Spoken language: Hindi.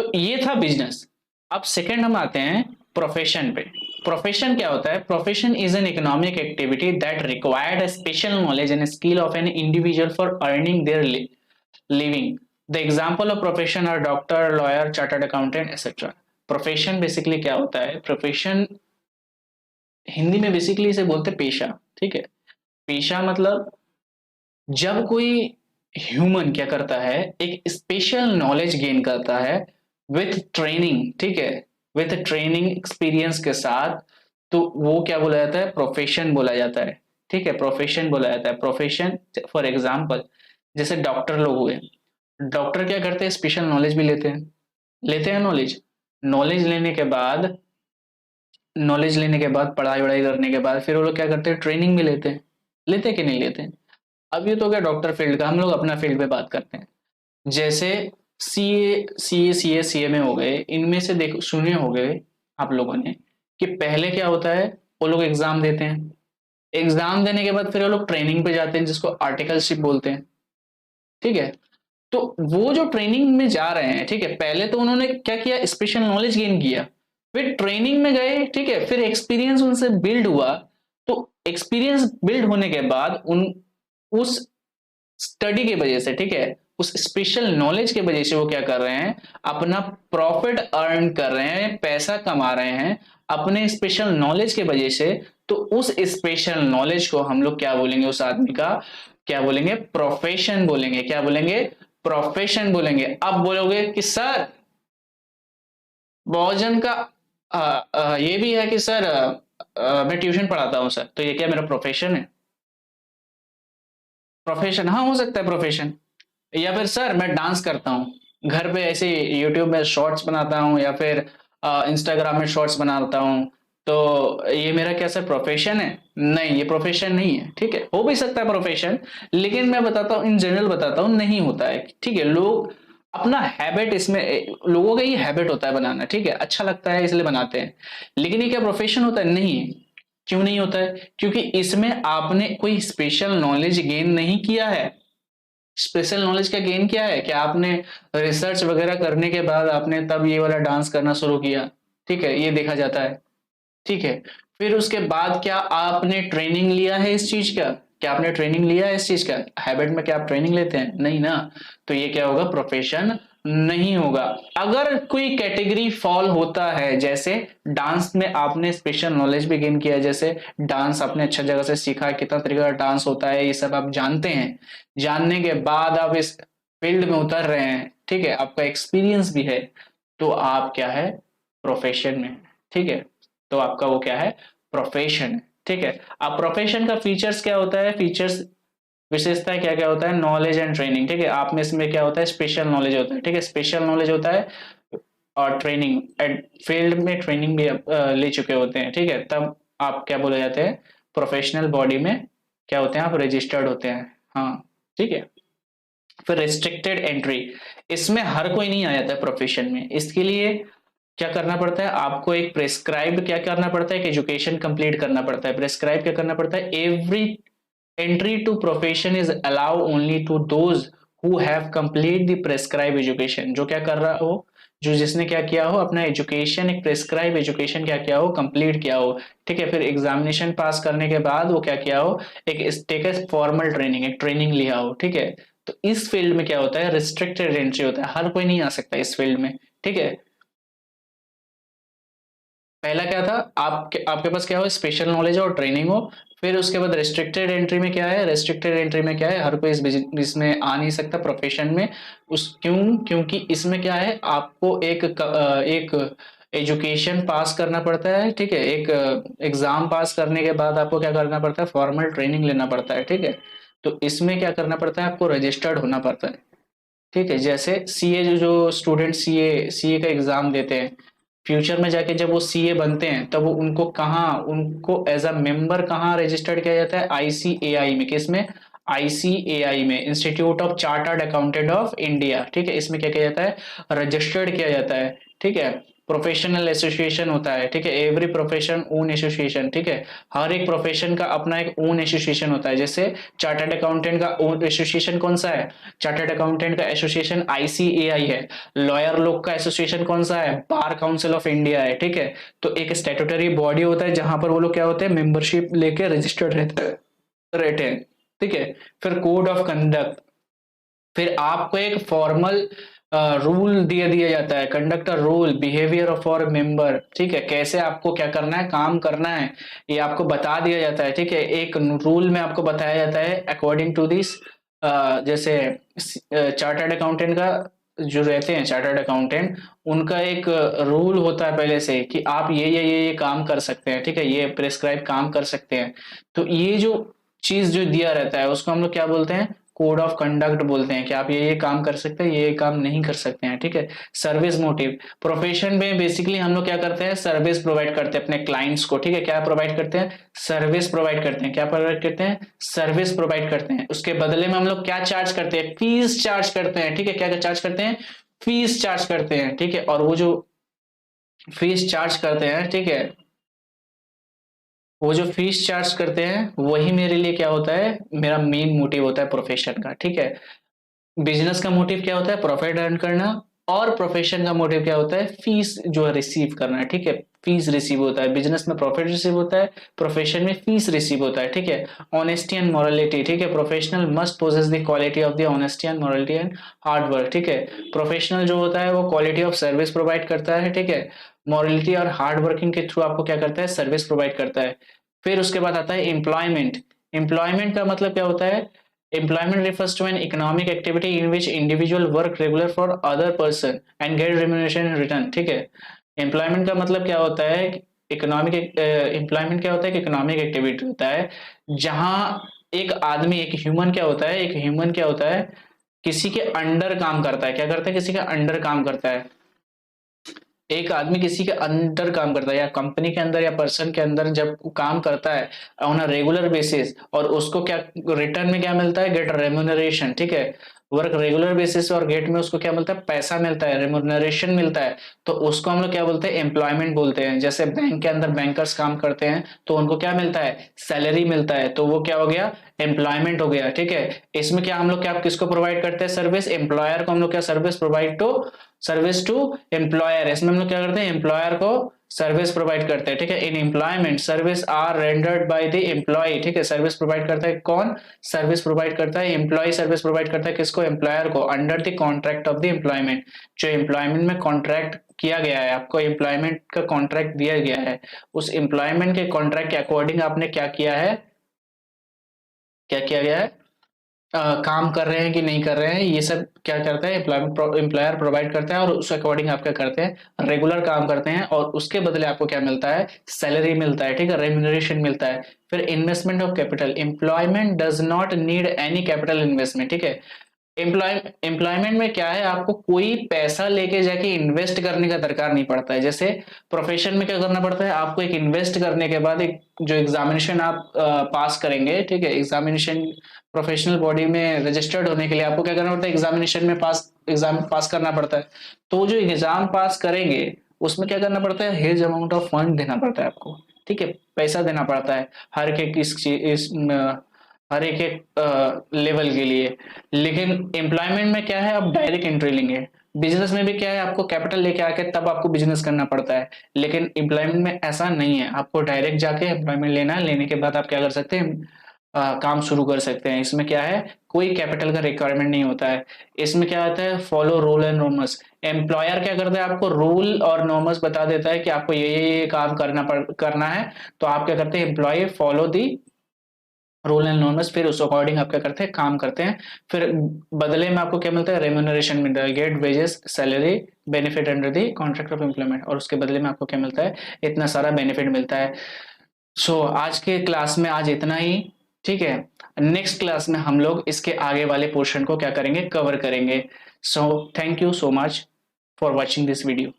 तो ये था बिजनेस। अब सेकंड हम आते हैं प्रोफेशन पे। प्रोफेशन क्या होता है? Profession is an economic activity that required special knowledge and skill of an individual for earning their living. The example of profession are doctor, lawyer, chartered accountant et cetera. Profession basically क्या होता है? प्रोफेशन हिंदी में बेसिकली इसे बोलते हैं पेशा। ठीक है, पेशा मतलब जब कोई ह्यूमन क्या करता है, एक स्पेशल नॉलेज गेन करता है विथ ट्रेनिंग। ठीक है, विथ ट्रेनिंग एक्सपीरियंस के साथ, तो वो क्या बोला जाता है? प्रोफेशन बोला जाता है। ठीक है, प्रोफेशन बोला जाता है। प्रोफेशन फॉर एग्जाम्पल जैसे डॉक्टर लोग हुए, डॉक्टर क्या करते हैं? स्पेशल नॉलेज भी लेते हैं, लेते हैं नॉलेज। नॉलेज लेने के बाद, नॉलेज लेने के बाद, पढ़ाई वढ़ाई करने के बाद फिर वो लोग क्या करते हैं? ट्रेनिंग भी लेते हैं। लेते हैं कि नहीं लेते हैं? अब ये तो क्या डॉक्टर फील्ड का, हम लोग अपना फील्ड पे बात करते हैं। जैसे सी ए में हो गए, इनमें से देखो सुने हो गए आप लोगों ने कि पहले क्या होता है? वो लोग एग्जाम देते हैं, एग्जाम देने के बाद फिर वो लोग ट्रेनिंग पे जाते हैं जिसको आर्टिकलशिप बोलते हैं। ठीक है, तो वो जो ट्रेनिंग में जा रहे हैं, ठीक है, पहले तो उन्होंने क्या किया? स्पेशल नॉलेज गेन किया, फिर ट्रेनिंग में गए, ठीक है, फिर एक्सपीरियंस उनसे बिल्ड हुआ। तो एक्सपीरियंस बिल्ड होने के बाद उन उस स्टडी की वजह से, ठीक है, उस स्पेशल नॉलेज की वजह से वो क्या कर रहे हैं? अपना प्रॉफिट अर्न कर रहे हैं, पैसा कमा रहे हैं अपने स्पेशल नॉलेज की वजह से। तो उस स्पेशल नॉलेज को हम लोग क्या बोलेंगे? उस आदमी का क्या बोलेंगे? प्रोफेशन बोलेंगे। क्या बोलेंगे? प्रोफेशन बोलेंगे। अब बोलोगे कि सर बहुजन का ये भी है कि सर मैं ट्यूशन पढ़ाता हूं सर, तो ये क्या मेरा प्रोफेशन है? प्रोफेशन, हाँ हो सकता है प्रोफेशन। या फिर सर मैं डांस करता हूँ घर पे, ऐसे यूट्यूब में शॉर्ट्स बनाता हूँ या फिर इंस्टाग्राम में शॉर्ट्स बनाता हूँ, तो ये मेरा क्या सर प्रोफेशन है? नहीं, ये प्रोफेशन नहीं है। ठीक है, हो भी सकता है प्रोफेशन, लेकिन मैं बताता हूँ, इन जनरल बताता हूँ, नहीं होता है। ठीक है, लोग अपना हैबिट इसमें, लोगों का ये हैबिट होता है बनाना, ठीक है, अच्छा लगता है इसलिए बनाते हैं। लेकिन ये क्या प्रोफेशन होता है? नहीं है। क्यों नहीं होता है? क्योंकि इसमें आपने कोई स्पेशल नॉलेज गेन नहीं किया है। स्पेशल नॉलेज का गेन क्या है? क्या आपने रिसर्च वगैरह करने के बाद आपने तब ये वाला डांस करना शुरू किया? ठीक है, ये देखा जाता है। ठीक है, फिर उसके बाद क्या आपने ट्रेनिंग लिया है इस चीज का? क्या आपने ट्रेनिंग लिया है इस चीज का? हैबिट में क्या आप ट्रेनिंग लेते हैं? नहीं ना। तो ये क्या होगा? प्रोफेशन नहीं होगा। अगर कोई कैटेगरी फॉल होता है, जैसे डांस में आपने स्पेशल नॉलेज भी गेन किया है, जैसे डांस आपने अच्छा जगह से सीखा है, कितना तरीका का डांस होता है ये सब आप जानते हैं, जानने के बाद आप इस फील्ड में उतर रहे हैं, ठीक है, आपका एक्सपीरियंस भी है, तो आप क्या है? प्रोफेशन में। ठीक है, तो आपका वो क्या है? प्रोफेशन है। ठीक है, अब प्रोफेशन का फीचर्स क्या होता है? फीचर्स, विशेषता क्या क्या होता है? Knowledge and training. ठीक है, आप में इसमें क्या होता है? स्पेशल नॉलेज होता है। ठीक है, स्पेशल नॉलेज होता है और ट्रेनिंग, फील्ड में ट्रेनिंग भी आप ले चुके होते हैं। ठीक है, तब आप क्या बोले जाते हैं? प्रोफेशनल बॉडी में क्या होते हैं? आप रजिस्टर्ड होते हैं। हाँ, ठीक है। फिर रिस्ट्रिक्टेड एंट्री, इसमें हर कोई नहीं आ जाता है प्रोफेशन में। इसके लिए क्या करना पड़ता है? आपको एक प्रेस्क्राइब क्या करना पड़ता है? कि एजुकेशन कंप्लीट करना पड़ता है। प्रेस्क्राइब क्या करना पड़ता है? Every entry to profession is allow only to those who have complete the prescribe education. जो क्या कर रहा हो, जो जिसने क्या किया हो, अपना एजुकेशन, एक प्रेस्क्राइब एजुकेशन क्या किया हो? कंप्लीट किया हो। ठीक है, फिर एग्जामिनेशन पास करने के बाद वो क्या किया हो? एक टेक फॉर्मल ट्रेनिंग, एक ट्रेनिंग लिया हो। ठीक है, तो इस फील्ड में क्या होता है? रिस्ट्रिक्टेड एंट्री होता है, हर कोई नहीं आ सकता इस फील्ड में। ठीक है, पहला क्या था? आपके पास क्या हो? स्पेशल नॉलेज और ट्रेनिंग हो। फिर उसके बाद रेस्ट्रिक्टेड एंट्री में क्या है? रेस्ट्रिक्टेड एंट्री में क्या है? हर कोई इस इसमें आ नहीं सकता प्रोफेशन में। उस क्यों? क्योंकि इसमें क्या है? आपको एक एजुकेशन पास करना पड़ता है। ठीक है, एक एग्जाम पास करने के बाद आपको क्या करना पड़ता है? फॉर्मल ट्रेनिंग लेना पड़ता है। ठीक है, तो इसमें क्या करना पड़ता है? आपको रजिस्टर्ड होना पड़ता है। ठीक है, जैसे सीए, जो स्टूडेंट सीए का एग्जाम देते हैं, फ्यूचर में जाके जब वो सीए बनते हैं, तब वो उनको कहाँ, उनको एज अ मेंबर कहाँ रजिस्टर्ड किया जाता है? आईसीएआई में। किसमें? आईसीएआई में, institute of chartered accountant of India. ठीक है, इसमें क्या किया जाता है? रजिस्टर्ड किया जाता है। ठीक है, प्रोफेशनल एसोसिएशन होता है, ठीक है, एवरी प्रोफेशन ओन एसोसिएशन, ठीक है, हर एक प्रोफेशन का अपना एक ओन एसोसिएशन होता है। जैसे चार्टर्ड अकाउंटेंट का ओन एसोसिएशन कौन सा है? चार्टर्ड अकाउंटेंट का एसोसिएशन ICAI है। लॉयर लोग का एसोसिएशन कौन सा है? बार काउंसिल ऑफ इंडिया है, ठीक है। तो एक स्टैट्यूटरी बॉडी होता है जहां पर वो लोग क्या होते हैं, मेंबरशिप लेके रजिस्टर्ड रहते हैं, ठीक है। फिर कोड ऑफ कंडक्ट, फिर आपको एक फॉर्मल रूल दिया जाता है, conduct a rule behaviour of for member, ठीक है, कैसे आपको क्या करना है, काम करना है, ये आपको बता दिया जाता है, ठीक है। एक रूल में आपको बताया जाता है अकॉर्डिंग टू दिस, जैसे चार्टर्ड अकाउंटेंट का जो रहते हैं चार्टर्ड अकाउंटेंट, उनका एक रूल होता है पहले से कि आप ये काम कर सकते हैं, ठीक है, ये प्रेस्क्राइब काम कर सकते हैं। तो ये जो चीज जो दिया रहता है उसको हम लोग क्या बोलते हैं, कोड ऑफ कंडक्ट बोलते हैं, कि आप ये काम कर सकते हैं, ये काम नहीं कर सकते हैं, ठीक है। सर्विस मोटिव, प्रोफेशन में बेसिकली हम लोग क्या करते हैं, सर्विस प्रोवाइड करते हैं अपने क्लाइंट्स को, ठीक है। क्या प्रोवाइड करते हैं? सर्विस प्रोवाइड करते हैं। क्या प्रोवाइड करते हैं? सर्विस प्रोवाइड करते हैं। उसके बदले में हम लोग क्या चार्ज करते हैं? फीस चार्ज करते हैं, ठीक है। क्या चार्ज करते हैं? फीस चार्ज करते हैं, ठीक है। और वो जो फीस चार्ज करते हैं, ठीक है, वो जो फीस चार्ज करते हैं वही मेरे लिए क्या होता है, मेरा मेन मोटिव होता है प्रोफेशन का, ठीक है। बिजनेस का मोटिव क्या होता है? प्रॉफिट अर्न करना। और प्रोफेशन का मोटिव क्या होता है? फीस जो है रिसीव करना है, ठीक है। फीस रिसीव होता है, बिजनेस में प्रॉफिट रिसीव होता है, प्रोफेशन में फीस रिसीव होता है, ठीक है। ऑनेस्टी एंड मोरालिटी, ठीक है, professional must possess the quality of the honesty and morality and hard work, ठीक है। प्रोफेशनल जो होता है वो क्वालिटी ऑफ सर्विस प्रोवाइड करता है, ठीक है। मोरालिटी और हार्ड वर्किंग के थ्रू आपको क्या करता है, सर्विस प्रोवाइड करता है। फिर उसके बाद आता है एम्प्लॉयमेंट। एम्प्लॉयमेंट का मतलब क्या होता है? Employment refers to an economic activity in which individual work regular for other person and get remuneration in return, ठीक है। Employment का मतलब क्या होता है? इकोनॉमिक एम्प्लॉयमेंट क्या होता है? इकोनॉमिक एक्टिविटी होता है जहां एक आदमी, एक ह्यूमन क्या होता है, एक ह्यूमन क्या होता है, किसी के अंडर काम करता है। क्या करता है? किसी का अंडर काम करता है। एक आदमी किसी के अंडर काम करता है या कंपनी के अंदर या पर्सन के अंदर जब काम करता है ऑन अ रेगुलर बेसिस, और उसको क्या रिटर्न में क्या मिलता है? गेट रेम्यूनरेशन, ठीक है। वर्क रेगुलर बेसिस और गेट में उसको क्या मिलता है? पैसा मिलता है, रेम्यूनरेशन मिलता है। तो उसको हम लोग क्या बोलते हैं? एम्प्लॉयमेंट बोलते हैं। जैसे बैंक के अंदर बैंकर्स काम करते हैं तो उनको क्या मिलता है? सैलरी मिलता है, तो वो क्या हो गया? एम्प्लॉयमेंट हो गया, ठीक है। इसमें क्या हम लोग क्या किसको प्रोवाइड करते हैं? सर्विस। एम्प्लॉयर को हम लोग क्या service provide to, service to employer. इसमें हम लोग क्या करते हैं? एम्प्लॉयर को सर्विस प्रोवाइड करते हैं, ठीक है। In employment service are rendered by the employee, ठीक है। सर्विस प्रोवाइड करता है कौन? सर्विस प्रोवाइड करता है एम्प्लॉय। सर्विस प्रोवाइड करता है किसको? एम्प्लॉयर को, under the contract of the employment. जो एम्प्लॉयमेंट में कॉन्ट्रैक्ट किया गया है, आपको एम्प्लॉयमेंट का कॉन्ट्रैक्ट दिया गया है, उस एम्प्लॉयमेंट के कॉन्ट्रैक्ट के अकॉर्डिंग आपने क्या किया है, क्या किया गया है, काम कर रहे हैं कि नहीं कर रहे हैं, ये सब क्या करता है? एम्प्लॉयर प्रोवाइड करता है। और उस अकॉर्डिंग आप क्या करते हैं? रेगुलर काम करते हैं और उसके बदले आपको क्या मिलता है? सैलरी मिलता है, ठीक है, रेम्यूनरेशन मिलता है। फिर investment of capital, employment does not need any capital investment, ठीक है। एम्प्लॉयमेंट में क्या है, आपको कोई पैसा लेके जाके इन्वेस्ट करने का दरकार नहीं पड़ता है। जैसे प्रोफेशन में क्या करना पड़ता है, आपको एक इन्वेस्ट करने के बाद एक जो एग्जामिनेशन आप पास करेंगे, ठीक है, एग्जामिनेशन प्रोफेशनल बॉडी में रजिस्टर्ड होने के लिए आपको क्या करना पड़ता है? एग्जामिनेशन में एग्जाम पास करना पड़ता है। तो जो एग्जाम पास करेंगे उसमें क्या करना पड़ता है? ह्यूज अमाउंट ऑफ फंड देना पड़ता है आपको, ठीक है, पैसा देना पड़ता है हर एक हर एक लेवल के लिए। लेकिन एम्प्लॉयमेंट में क्या है, आप डायरेक्ट एंट्री लेंगे। बिजनेस में भी क्या है, आपको कैपिटल लेके आके तब आपको बिजनेस करना पड़ता है। लेकिन एम्प्लॉयमेंट में ऐसा नहीं है, आपको डायरेक्ट जाके एम्प्लॉयमेंट लेना है, लेने के बाद आप क्या कर सकते हैं? काम शुरू कर सकते हैं। इसमें क्या है, कोई कैपिटल का रिक्वायरमेंट नहीं होता है। इसमें क्या आता है? Follow rule and norms. Employer क्या करता है? आपको रूल और नॉर्म्स बता देता है कि आपको ये काम करना है। तो आप क्या करते हैं? Employee follow the rule and norms, फिर उस अकॉर्डिंग आप क्या करते हैं? काम करते हैं। फिर बदले में आपको क्या मिलता है? रेम्यूनरेशन मिलता है, get wages, salary, benefit under the contract of employment. और उसके बदले में आपको क्या मिलता है? इतना सारा बेनिफिट मिलता है। सो आज के क्लास में आज इतना ही, ठीक है। नेक्स्ट क्लास में हम लोग इसके आगे वाले पोर्शन को क्या करेंगे? कवर करेंगे। So thank you so much for watching this video.